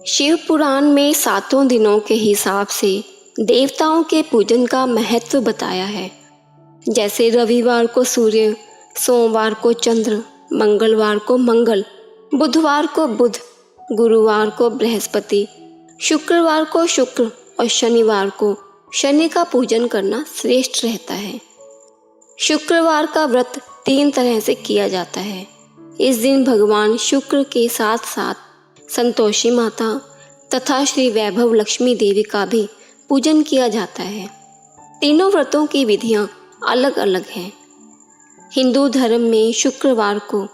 शिव पुराण में 7 दिनों के हिसाब से देवताओं के पूजन का महत्व बताया है। जैसे रविवार को सूर्य, सोमवार को चंद्र, मंगलवार को मंगल, बुधवार को बुध, गुरुवार को बृहस्पति, शुक्रवार को शुक्र और शनिवार को शनि का पूजन करना श्रेष्ठ रहता है। शुक्रवार का व्रत 3 तरह से किया जाता है। इस दिन भगवान शुक्र के साथ साथ संतोषी माता तथा श्री वैभव लक्ष्मी देवी का भी पूजन किया जाता है। तीनों व्रतों की विधियां अलग अलग हैं। हिंदू धर्म में शुक्रवार को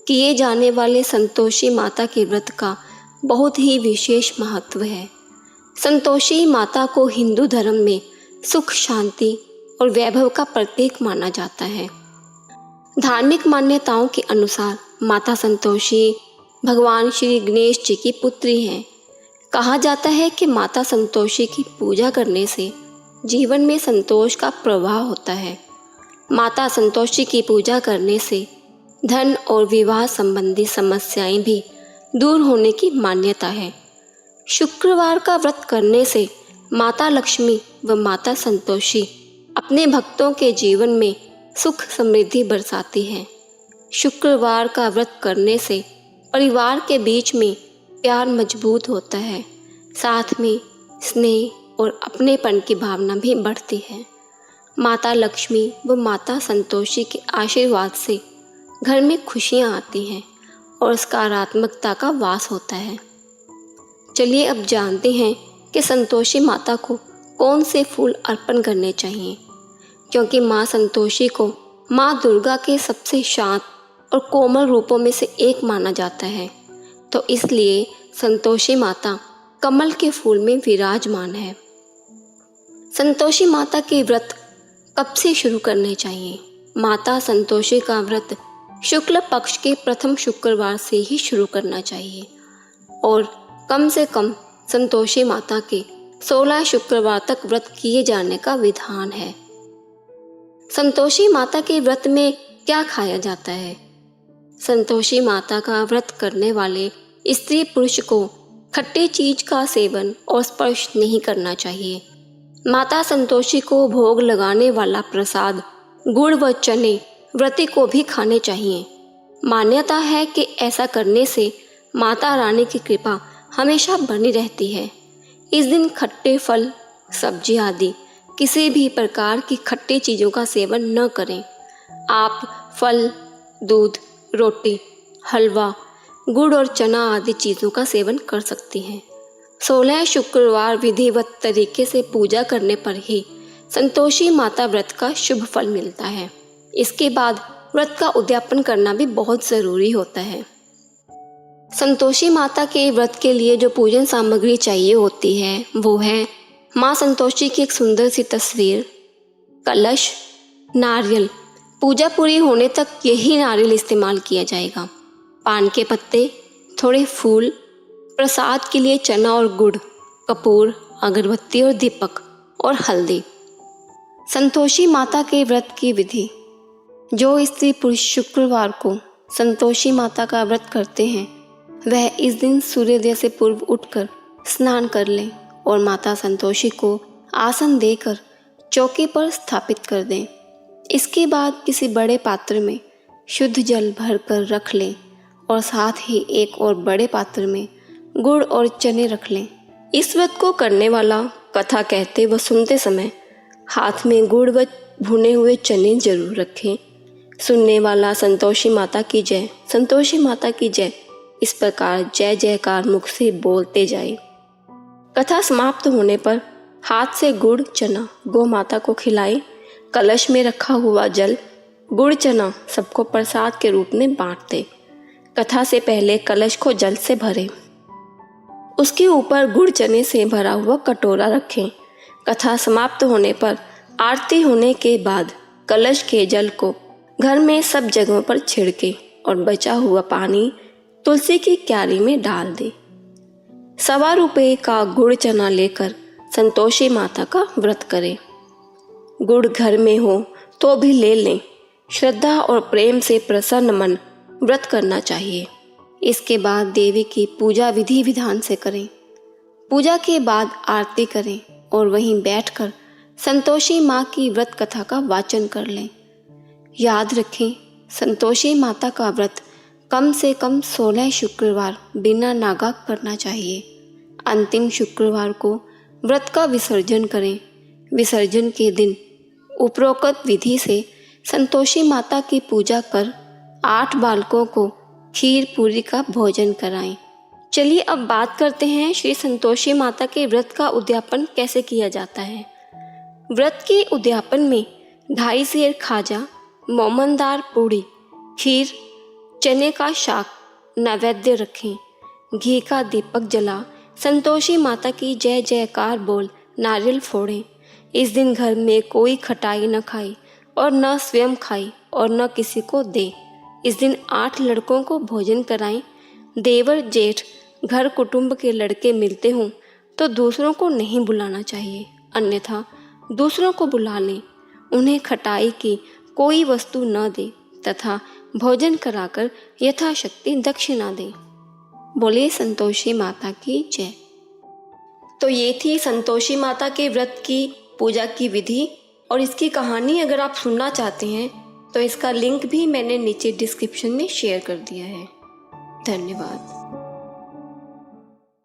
किए जाने वाले संतोषी माता के व्रत का बहुत ही विशेष महत्व है। संतोषी माता को हिंदू धर्म में सुख, शांति और वैभव का प्रतीक माना जाता है। धार्मिक मान्यताओं के अनुसार माता संतोषी भगवान श्री गणेश जी की पुत्री हैं। कहा जाता है कि माता संतोषी की पूजा करने से जीवन में संतोष का प्रवाह होता है। माता संतोषी की पूजा करने से धन और विवाह संबंधी समस्याएं भी दूर होने की मान्यता है। शुक्रवार का व्रत करने से माता लक्ष्मी व माता संतोषी अपने भक्तों के जीवन में सुख समृद्धि बरसाती है। शुक्रवार का व्रत करने से परिवार के बीच में प्यार मजबूत होता है, साथ में स्नेह और अपनेपन की भावना भी बढ़ती है। माता लक्ष्मी व माता संतोषी के आशीर्वाद से घर में खुशियां आती हैं और सकारात्मकता का वास होता है। चलिए अब जानते हैं कि संतोषी माता को कौन से फूल अर्पण करने चाहिए। क्योंकि माँ संतोषी को माँ दुर्गा के सबसे शांत और कोमल रूपों में से एक माना जाता है, तो इसलिए संतोषी माता कमल के फूल में विराजमान है। संतोषी माता के व्रत कब से शुरू करने चाहिए? माता संतोषी का व्रत शुक्ल पक्ष के प्रथम शुक्रवार से ही शुरू करना चाहिए और कम से कम संतोषी माता के 16 शुक्रवार तक व्रत किए जाने का विधान है। संतोषी माता के व्रत में क्या खाया जाता है? संतोषी माता का व्रत करने वाले स्त्री पुरुष को खट्टे चीज का सेवन और स्पर्श नहीं करना चाहिए। माता संतोषी को भोग लगाने वाला प्रसाद गुड़ व चने व्रती को भी खाने चाहिए। मान्यता है कि ऐसा करने से माता रानी की कृपा हमेशा बनी रहती है। इस दिन खट्टे फल, सब्जी आदि किसी भी प्रकार की खट्टी चीज़ों का सेवन न करें। आप फल, दूध, रोटी, हलवा, गुड़ और चना आदि चीज़ों का सेवन कर सकती हैं। 16 शुक्रवार विधिवत तरीके से पूजा करने पर ही संतोषी माता व्रत का शुभ फल मिलता है। इसके बाद व्रत का उद्यापन करना भी बहुत ज़रूरी होता है। संतोषी माता के व्रत के लिए जो पूजन सामग्री चाहिए होती है वो है माँ संतोषी की एक सुंदर सी तस्वीर, कलश, नारियल। पूजा पूरी होने तक यही नारियल इस्तेमाल किया जाएगा। पान के पत्ते, थोड़े फूल, प्रसाद के लिए चना और गुड़, कपूर, अगरबत्ती और दीपक और हल्दी। संतोषी माता के व्रत की विधि। जो स्त्री पुरुष शुक्रवार को संतोषी माता का व्रत करते हैं वह इस दिन सूर्योदय से पूर्व उठकर स्नान कर लें और माता संतोषी को आसन देकर चौकी पर स्थापित कर दें। इसके बाद किसी बड़े पात्र में शुद्ध जल भरकर रख लें और साथ ही एक और बड़े पात्र में गुड़ और चने रख लें। इस व्रत को करने वाला कथा कहते व सुनते समय हाथ में गुड़ व भुने हुए चने जरूर रखें। सुनने वाला संतोषी माता की जय, संतोषी माता की जय, इस प्रकार जय जयकार मुख से बोलते जाए। कथा समाप्त होने पर हाथ से गुड़ चना गौ माता को खिलाएं। कलश में रखा हुआ जल, गुड़ चना सबको प्रसाद के रूप में बांट दें। कथा से पहले कलश को जल से भरें, उसके ऊपर गुड़ चने से भरा हुआ कटोरा रखें। कथा समाप्त होने पर आरती होने के बाद कलश के जल को घर में सब जगहों पर छिड़कें और बचा हुआ पानी तुलसी की क्यारी में डाल दें। 1.25 रुपये का गुड़ चना लेकर संतोषी माता का व्रत करें। गुड़ घर में हो तो भी ले लें। श्रद्धा और प्रेम से प्रसन्न मन व्रत करना चाहिए। इसके बाद देवी की पूजा विधि विधान से करें। पूजा के बाद आरती करें और वहीं बैठकर संतोषी माँ की व्रत कथा का वाचन कर लें। याद रखें, संतोषी माता का व्रत कम से कम 16 शुक्रवार बिना नागा करना चाहिए। अंतिम शुक्रवार को व्रत का विसर्जन करें। विसर्जन के दिन उपरोक्त विधि से संतोषी माता की पूजा कर 8 बालकों को खीर पूरी का भोजन कराएं। चलिए अब बात करते हैं श्री संतोषी माता के व्रत का उद्यापन कैसे किया जाता है। व्रत के उद्यापन में 2.5 सेर खाजा, मोमनदार पूड़ी, खीर, चने का शाक नैवेद्य रखें। घी का दीपक जला संतोषी माता की जय जयकार बोल नारियल फोड़ें। इस दिन घर में कोई खटाई न खाए और न स्वयं खाए और न किसी को दे। इस दिन 8 लड़कों को भोजन कराएं। देवर जेठ घर कुटुंब के लड़के मिलते हों तो दूसरों को नहीं बुलाना चाहिए, अन्यथा दूसरों को बुला लें। उन्हें खटाई की कोई वस्तु न दे तथा भोजन कराकर यथाशक्ति दक्षिणा दें। बोले संतोषी माता की जय। तो ये थी संतोषी माता के व्रत की पूजा की विधि और इसकी कहानी। अगर आप सुनना चाहते हैं तो इसका लिंक भी मैंने नीचे डिस्क्रिप्शन में शेयर कर दिया है। धन्यवाद।